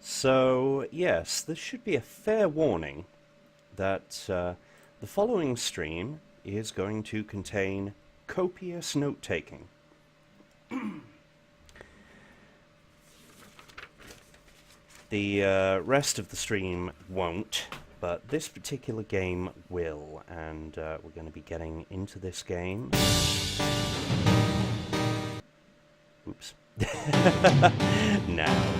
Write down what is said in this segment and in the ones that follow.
So, yes, this should be a fair warning that the following stream is going to contain copious note-taking. The rest of the stream won't, but this particular game will, and we're going to be getting into this game. Oops. Now.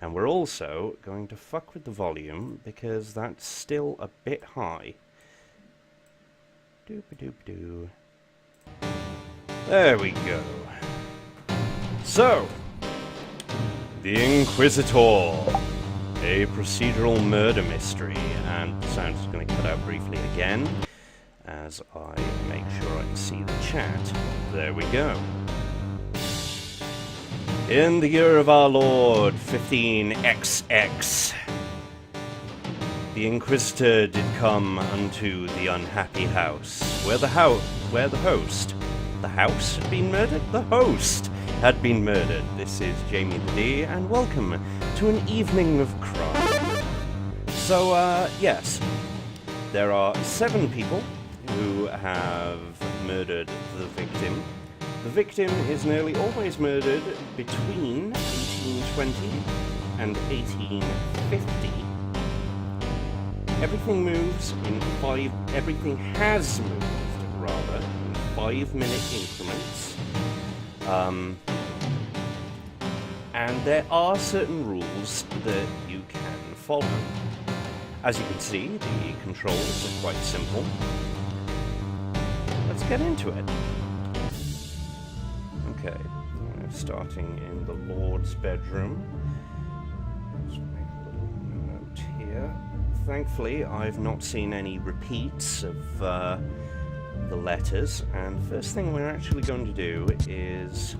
And we're also going to fuck with the volume, because that's still a bit high. Doop-a-doop-doo. There we go. So, The Inquisitor, a procedural murder mystery, and the sound is going to cut out briefly again, as I make sure I can see the chat. There we go. In the year of our Lord, 15XX, the Inquisitor did come unto the unhappy house, where the house had been murdered? The host had been murdered. This is Jamie the D, and welcome to an evening of crime. So, yes, there are 7 people who have murdered the victim. The victim is nearly always murdered between 1820 and 1850. Everything has moved, rather, in 5-minute increments. And there are certain rules that you can follow. As you can see, the controls are quite simple. Let's get into it. Okay, starting in the Lord's bedroom. Let's make a little note here. Thankfully, I've not seen any repeats of the letters, and the first thing we're actually going to do is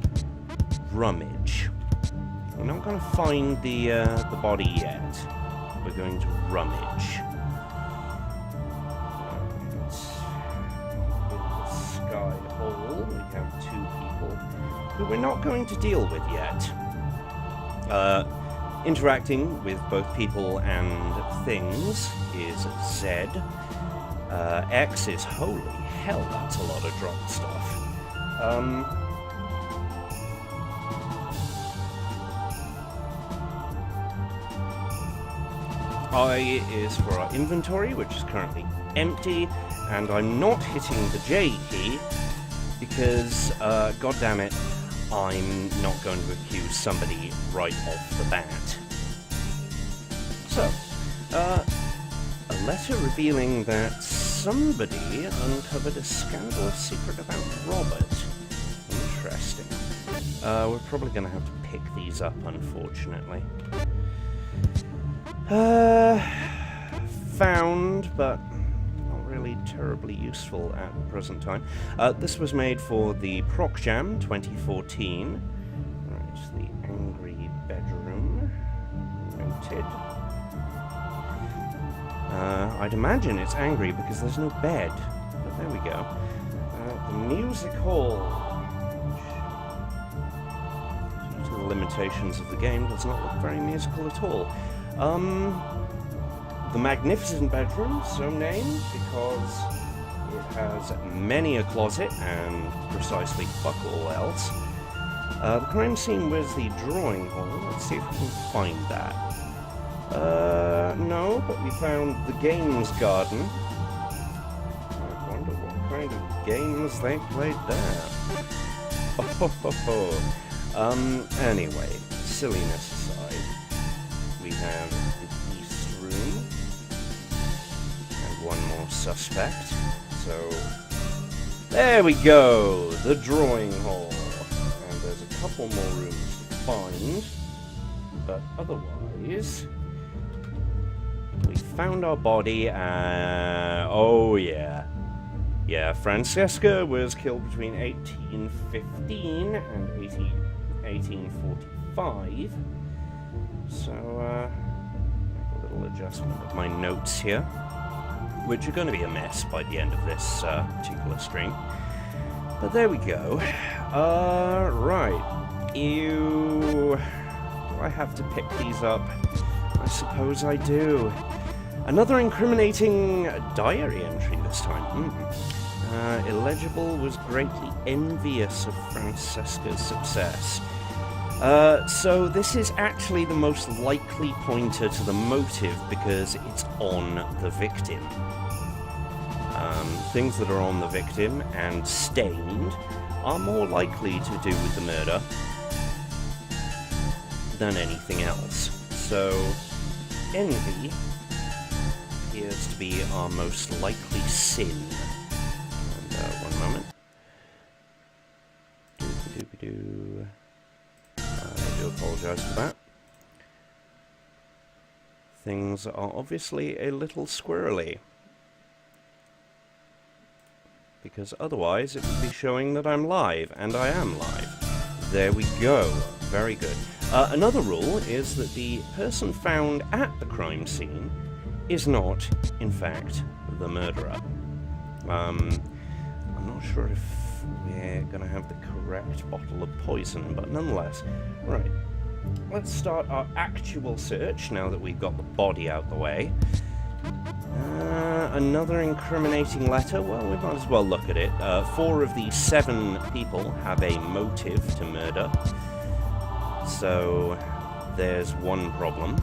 rummage. We're not going to find the body yet. We're going to rummage. Sky hole. We have 2 people who we're not going to deal with yet. Interacting with both people and things is Z. X is holy hell, that's a lot of drop stuff. I is for our inventory, which is currently empty, and I'm not hitting the J key because, goddammit, I'm not going to accuse somebody right off the bat. So, a letter revealing that somebody uncovered a scandalous secret about Robert. Interesting. We're probably going to have to pick these up, unfortunately. Found, but not really terribly useful at the present time. This was made for the ProcJam 2014. Right, the angry bedroom. Noted. I'd imagine it's angry because there's no bed, but there we go. The music hall, due to the limitations of the game, does not look very musical at all. The magnificent bedroom, so named because it has many a closet and precisely fuck all else. The crime scene was the drawing hall. Let's see if we can find that. No, but we found the games garden. I wonder what kind of games they played there. Anyway, silliness aside, we have the East Room and one more suspect. So, there we go, the drawing hall. And there's a couple more rooms to find, but otherwise, we found our body, oh yeah. Yeah, Francesca was killed between 1815 and 1845. So, make a little adjustment of my notes here, which are going to be a mess by the end of this particular stream. But there we go. Right. Do I I have to pick these up? I suppose I do. Another incriminating diary entry this time. Illegible was greatly envious of Francesca's success. So this is actually the most likely pointer to the motive because it's on the victim. Things that are on the victim and stained are more likely to do with the murder than anything else. So, envy appears to be our most likely sin. And, one moment. I do apologise for that. Things are obviously a little squirrely, because otherwise it would be showing that I'm live, and I am live. There we go. Very good. Another rule is that the person found at the crime scene is not, in fact, the murderer. I'm not sure if we're going to have the correct bottle of poison, but nonetheless. Right. Let's start our actual search now that we've got the body out the way. Another incriminating letter? Well, we might as well look at it. 4 of the 7 people have a motive to murder. So, there's one problem.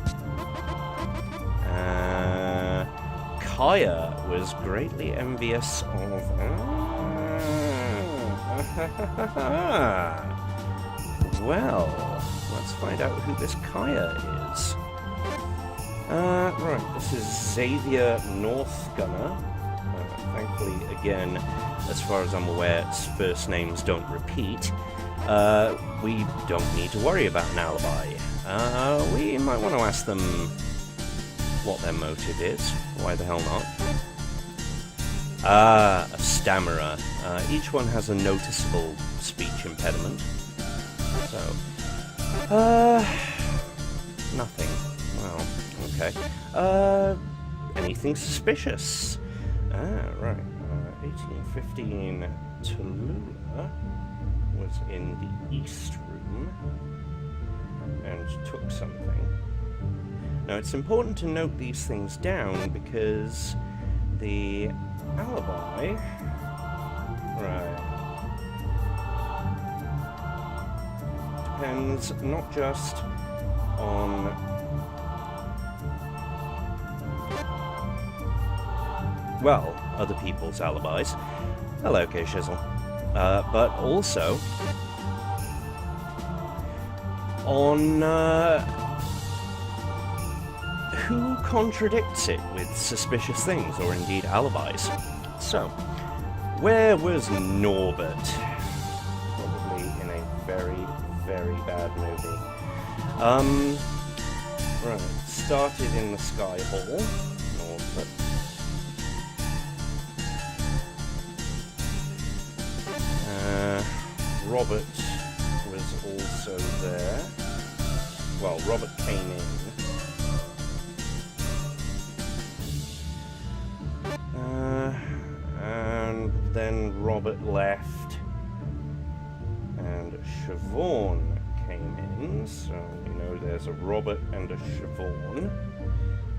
Kaya was greatly envious of... Well, let's find out who this Kaya is. Right, this is Xavier Northgunner. Thankfully, again, as far as I'm aware, first names don't repeat. We don't need to worry about an alibi. We might want to ask them what their motive is. Why the hell not? A stammerer. Each one has a noticeable speech impediment. So, nothing. Well, okay. Anything suspicious? Right. 1815 Tallulah was in the East Room and took something. Now, it's important to note these things down because the alibi... Right. Depends not just on... well, other people's alibis. Hello, K. Shizzle. But also on who contradicts it with suspicious things, or indeed alibis. So, where was Norbert? Probably in a very, very bad movie. Right, started in the Sky Hall. Norbert. Robert was also there. Well, Robert came in. And then Robert left. And Siobhan came in. So we know there's a Robert and a Siobhan.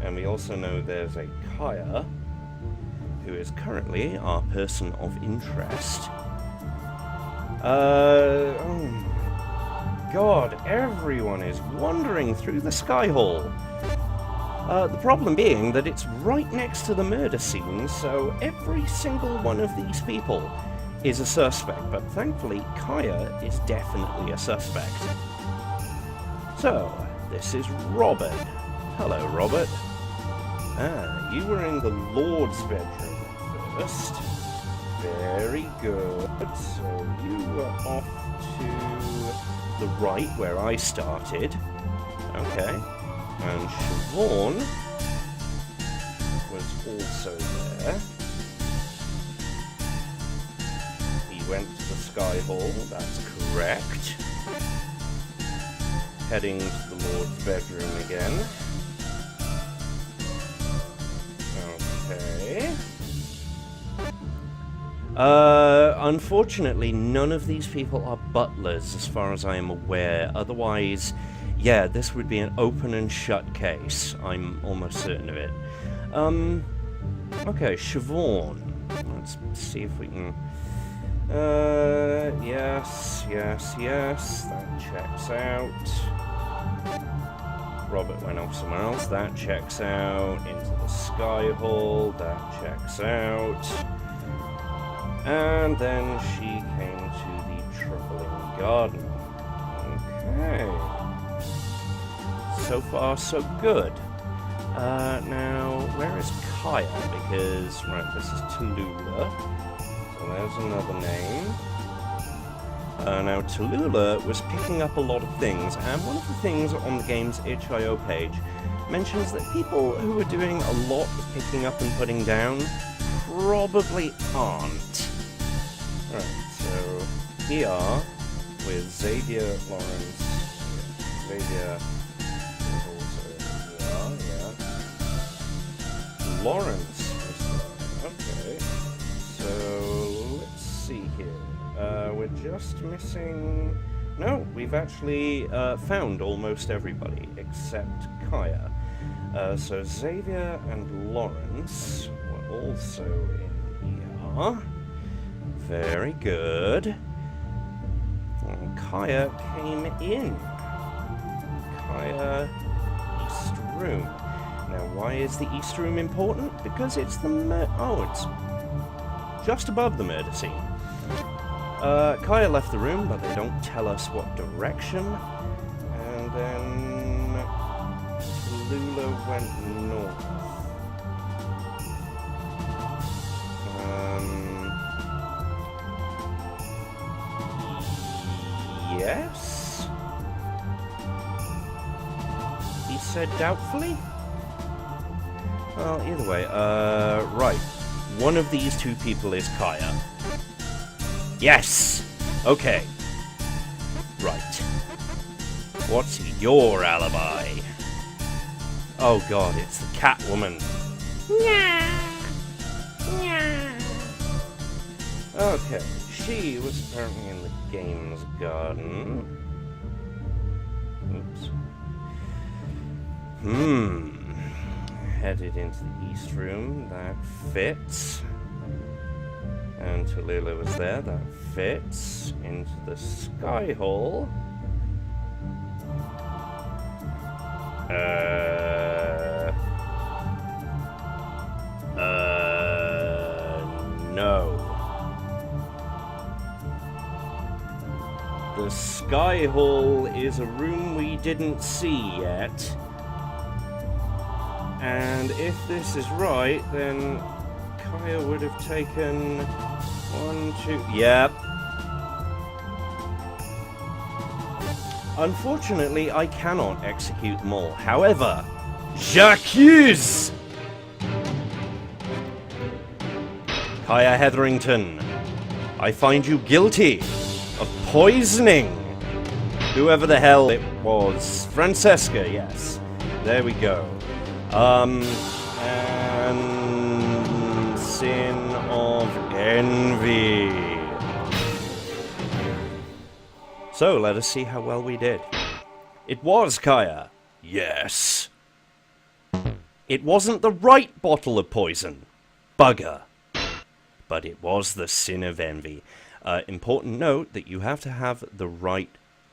And we also know there's a Kaya, who is currently our person of interest. Oh God, everyone is wandering through the Sky Hall. The problem being that it's right next to the murder scene, so every single one of these people is a suspect, but thankfully Kaya is definitely a suspect. So, this is Robert. Hello, Robert. You were in the Lord's bedroom first. Very good. So you were off to the right where I started. Okay. And Siobhan was also there. He went to the Sky Hall, that's correct. Heading to the Lord's bedroom again. Okay. Unfortunately, none of these people are butlers, as far as I am aware. Otherwise, Yeah, this would be an open and shut case. I'm almost certain of it. Okay, Siobhan. Let's see if we can... yes. That checks out. Robert went off somewhere else. That checks out. Into the sky hole. That checks out. And then she came to the troubling garden. Okay. So far, so good. Now, where is Kaya? Because, right, this is Tallulah. So there's another name. Now, Tallulah was picking up a lot of things, and one of the things on the game's itch.io page mentions that people who are doing a lot of picking up and putting down probably aren't. Right, so here with Xavier Lawrence. Xavier is also here, yeah. Lawrence is there. Okay. So let's see here. We're just missing... No, we've actually found almost everybody except Kaya. So Xavier and Lawrence were also in here. Very good. And Kaya came in. Kaya, East Room. Now, why is the East Room important? Because it's the it's just above the murder scene. Kaya left the room, but they don't tell us what direction. And then Tallulah went north. Yes? He said doubtfully? Well, either way, right. One of these two people is Kaya. Yes! Okay. Right. What's your alibi? Oh god, it's the Catwoman. Okay, she was apparently in the games garden. Oops. Headed into the East Room, that fits. And Tallulah was there, that fits. Into the Sky Hall. No. The Sky Hall is a room we didn't see yet. And if this is right, then Kaya would have taken 1, 2... Yep. Unfortunately, I cannot execute them all. However, j'accuse! Kaya Hetherington, I find you guilty of poisoning whoever the hell it was. Francesca, yes. There we go. And sin of envy. So, let us see how well we did. It was Kaya. Yes. It wasn't the right bottle of poison. Bugger. But it was the sin of envy. Important note that you have to have the right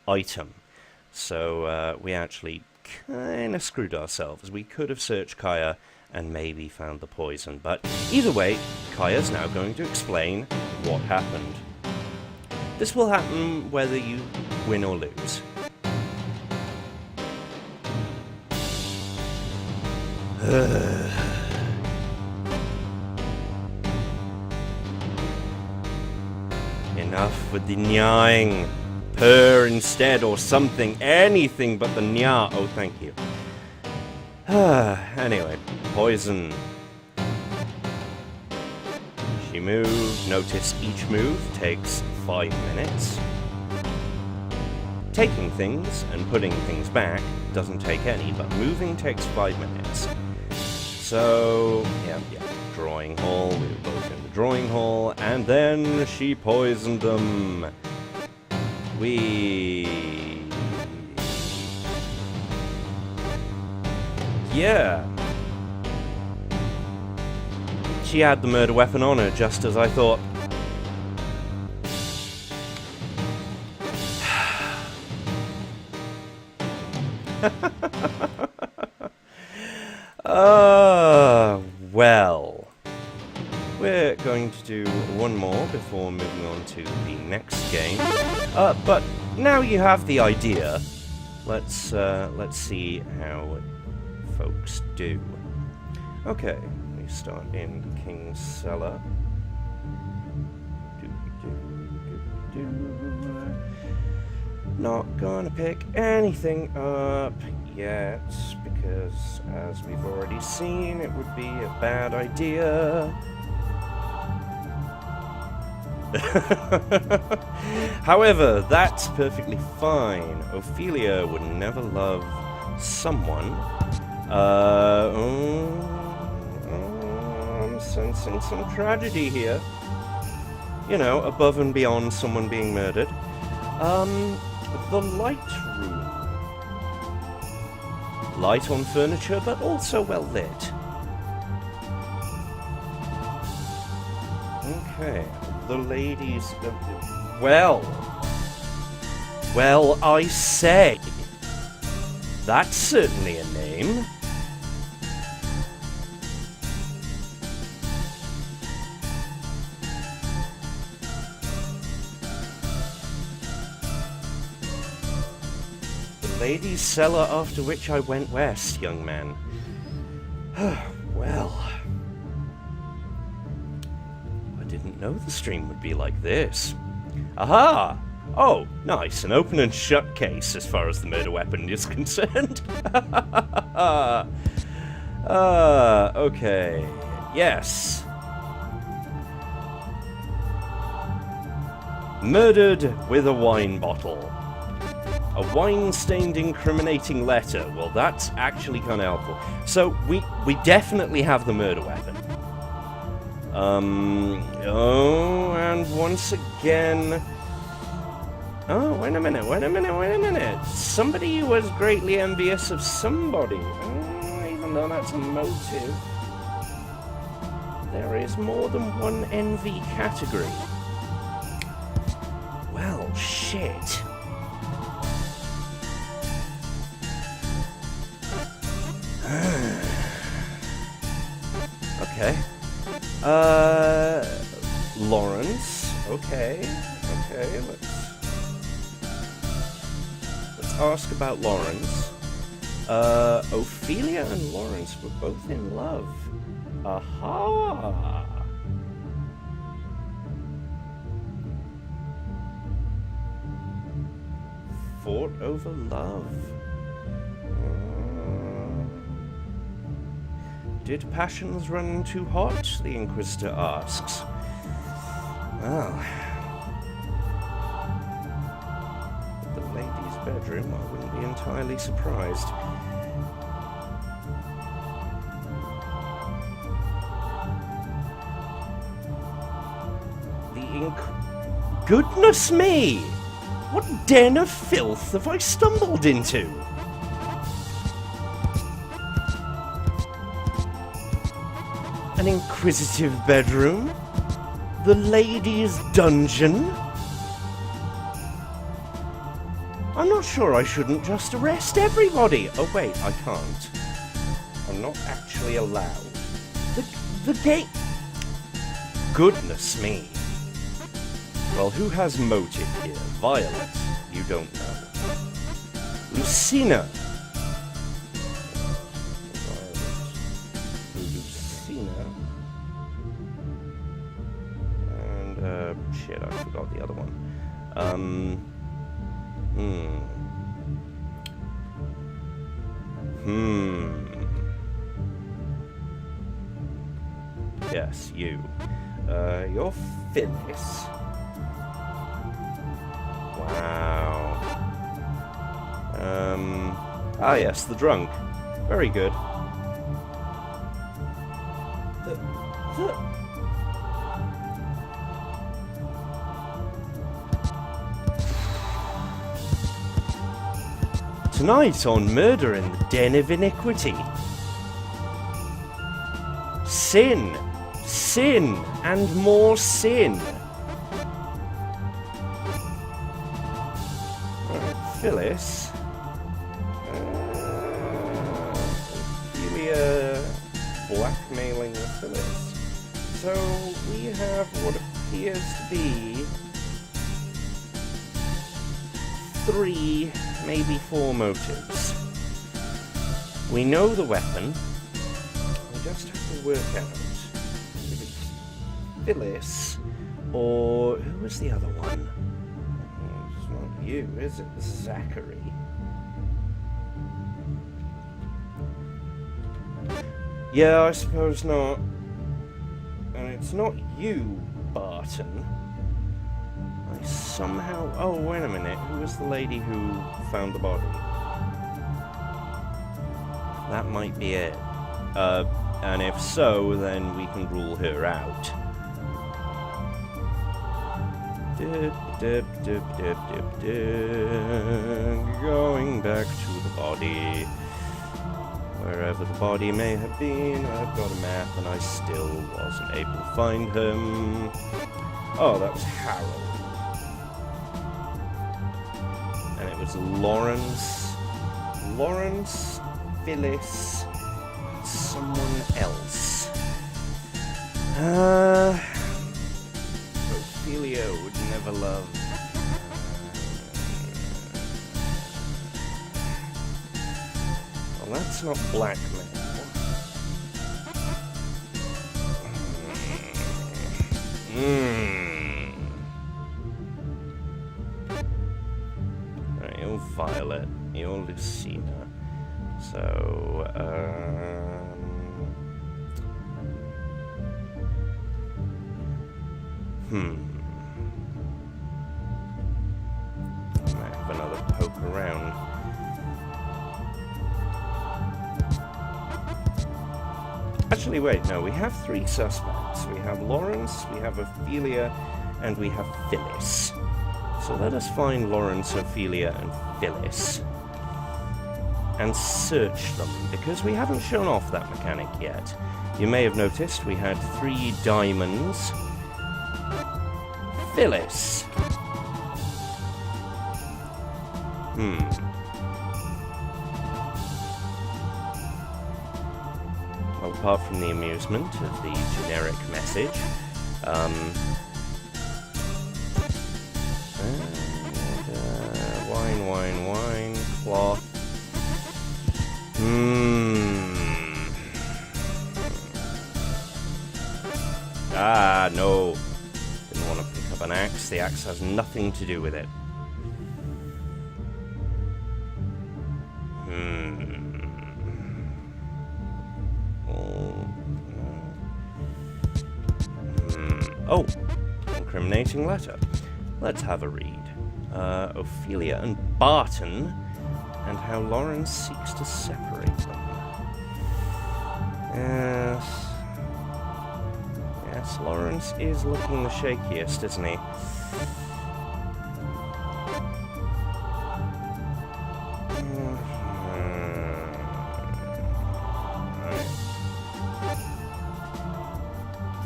item. So, we actually kind of screwed ourselves. We could have searched Kaya and maybe found the poison. But either way, Kaya's now going to explain what happened. This will happen whether you win or lose. Enough with the nying. Purr instead or something. Anything but the nya. Oh, thank you. Anyway, poison. She moved. Notice each move takes 5 minutes. Taking things and putting things back doesn't take any, but moving takes 5 minutes. So, yeah. Drawing hall. We were both in the drawing hall, and then she poisoned them. Yeah. She had the murder weapon on her, just as I thought. Well. We're going to do one more before moving on to the next game. But now you have the idea. Let's see how folks do. Okay, we start in King's Cellar. Not gonna pick anything up yet, because as we've already seen, it would be a bad idea. However, that's perfectly fine. Ophelia would never love someone. I'm sensing some tragedy here. You know, above and beyond someone being murdered. The light room. Light on furniture, but also well lit. Okay. The ladies... Well, I say. That's certainly a name. The ladies' cellar after which I went west, young man. Well... didn't know the stream would be like this. Aha! Oh, nice. An open and shut case as far as the murder weapon is concerned. Okay. Yes. Murdered with a wine bottle. A wine-stained incriminating letter. Well, that's actually kind of helpful. So, we definitely have the murder weapon. Oh, and once again... Oh, wait a minute. Somebody was greatly envious of somebody. Even though that's a motive. There is more than one envy category. Well, shit. Okay. Lawrence. Okay, let's ask about Lawrence. Ophelia and Lawrence were both in love. Aha! Fought over love. Did passions run too hot? The Inquisitor asks. Well, the lady's bedroom, I wouldn't be entirely surprised. Goodness me! What den of filth have I stumbled into? An inquisitive bedroom? The lady's dungeon? I'm not sure I shouldn't just arrest everybody. Oh wait, I can't. I'm not actually allowed. The gate... Goodness me. Well, who has motive here? Violet? You don't know. Lucina? Shit, I forgot the other one. Yes, you. You're Phyllis. Wow. Ah yes, the drunk. Very good. Tonight on Murder in the Den of Iniquity. Sin! Sin! And more sin! Right, Phyllis. Ophelia blackmailing Phyllis. So we have what appears to be 3, maybe 4 motives. We know the weapon. We just have to work out if it's Phyllis or who was the other one? It's not you, is it? Zachary. Yeah, I suppose not. And it's not you, Barton. I somehow... Oh, wait a minute. Who was the lady who found the body? That might be it. And if so, then we can rule her out. Going back to the body. Wherever the body may have been, I've got a map and I still wasn't able to find him. Oh, that was Harold. And it was Lawrence, Phyllis, someone else. Ophelia would never love. Well, that's not blackmail. Right, you're Violet, you're Lucina. So, I might have another poke around. Actually, wait, no, we have 3 suspects. We have Lawrence, we have Ophelia, and we have Phyllis. So let us find Lawrence, Ophelia, and Phyllis. And search them, because we haven't shown off that mechanic yet. You may have noticed we had 3 diamonds. Phyllis. Well, apart from the amusement of the generic message, wine, cloth. Ah, no. Didn't want to pick up an axe. The axe has nothing to do with it. Oh, incriminating letter. Let's have a read. Ophelia and Barton, and how Lawrence seeks to separate them. Yes, Lawrence is looking the shakiest, isn't he? Right.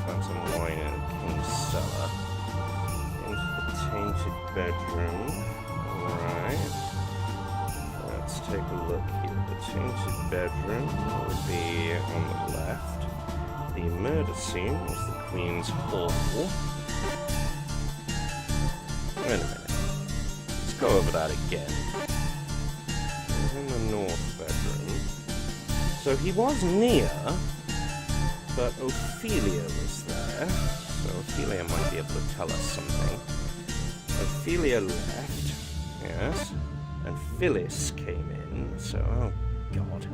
Found some wine in the king's cellar. Into the tainted bedroom. Alright. Let's take a look here. The tainted bedroom would be on the left. The murder scene was the Queen's Hall. Wait a minute. Let's go over that again. In the north bedroom. So he was near, but Ophelia was there. So Ophelia might be able to tell us something. Ophelia left, yes, and Phyllis came in, so, oh god.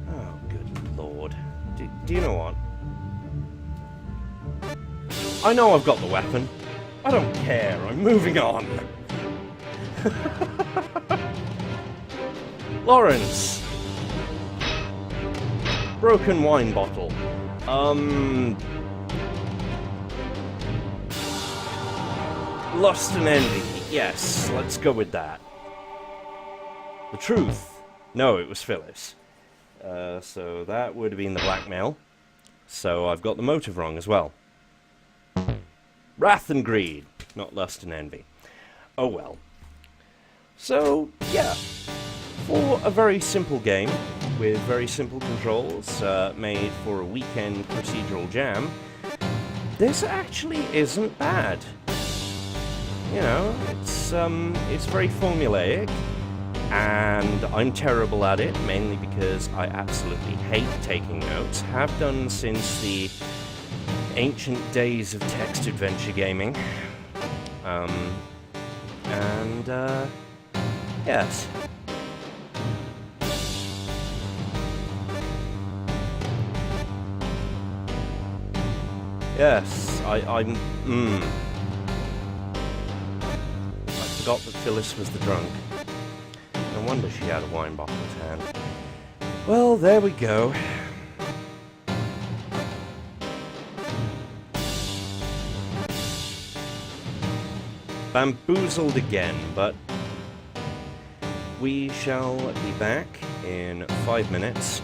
Oh, good lord. Do you know what? I know I've got the weapon. I don't care, I'm moving on. Lawrence! Broken wine bottle. Lust and envy. Yes, let's go with that. The truth. No, it was Phyllis. So that would have been the blackmail. So I've got the motive wrong as well. Wrath and greed, not lust and envy. Oh well. So, yeah. For a very simple game, with very simple controls, made for a weekend procedural jam, this actually isn't bad. You know, it's very formulaic, and I'm terrible at it, mainly because I absolutely hate taking notes. Have done since the ancient days of text adventure gaming. Yes. Yes, I forgot that Phyllis was the drunk. No wonder she had a wine bottle at hand. Well, there we go. Bamboozled again, but we shall be back in 5 minutes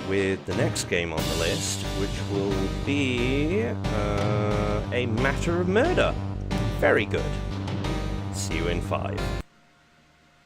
with the next game on the list, which will be a matter of murder. Very good. See you in 5.